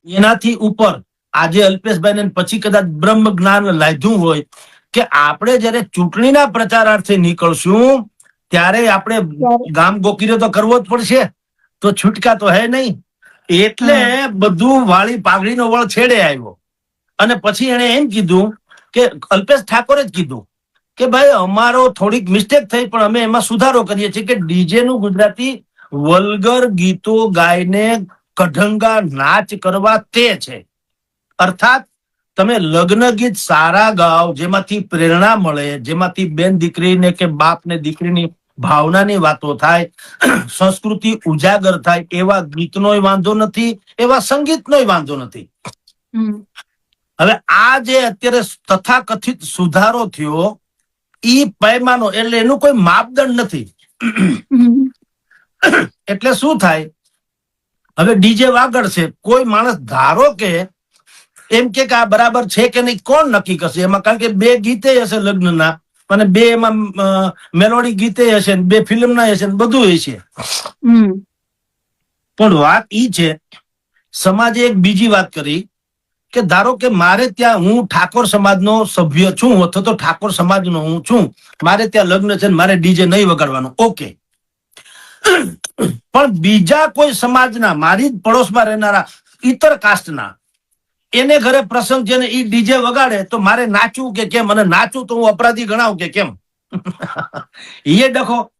એનાથી ઉપર આજે અલ્પેશભાઈ ને પછી કદાચ બ્રહ્મ જ્ઞાન લાગ્યું હોય કે આપણે જયારે ચૂંટણીના પ્રચારાર્થે નીકળશું ત્યારે આપણે ગામ ગોકીરો તો કરવો જ પડશે, તો છૂટકા તો હે નહીં. એટલે બધું વાળી પાઘડીનો વળ છેડે આવ્યો અને પછી એને એમ કીધું કે અલ્પેશ ઠાકોરે જ કીધું કે ભાઈ અમારો થોડીક મિસ્ટેક થઈ પણ અમે એમાં સુધારો કરીએ છીએ કે ડીજે નું ગુજરાતી વલ્ગર ગીતો ગાઈને કઢંગા નાચ કરવા તે છે. અર્થાત તમે લગ્ન ગીત સારા ગાઓ, જેમાંથી પ્રેરણા મળે, જેમાંથી બેન દીકરીને કે બાપ ને દીકરીની ભાવનાની વાતો થાય, સંસ્કૃતિ ઉજાગર થાય, એવા ગીતનો વાંધો નથી, એવા સંગીતનો વાંધો નથી. હવે આ જે અત્યારે તથાકથિત સુધારો થયો ઈ પૈમાનો એટલે એનું કોઈ માપદંડ નથી. એટલે શું થાય, હવે ડીજે વાગડશે, કોઈ માણસ ધારો કે એમ કે આ બરાબર છે કે નહીં, કોણ નક્કી કરશે એમાં? કારણ કે બે ગીતે હશે લગ્નના અને બે એમાં મેલોડી ગીતે હશે, બે ફિલ્મના હશે, બધું હશે. પણ વાત ઈ છે, સમાજે એક બીજી વાત કરી કે ધારો કે મારે ત્યાં, હું ઠાકોર સમાજનો સભ્ય છું અથવા તો ઠાકોર સમાજનો હું છું, મારે ત્યાં લગ્ન છે, મારે ડીજે નહીં વગાડવાનું, ઓકે. પણ બીજા કોઈ સમાજના, મારી જ પડોશમાં રહેનારા ઇતર કાસ્ટના, એને ઘરે પ્રસંગ છે ને ઈ ડીજે વગાડે તો મારે નાચવું કે કેમ? અને નાચું તો હું અપરાધી ગણાવું કે કેમ? એ ડખો.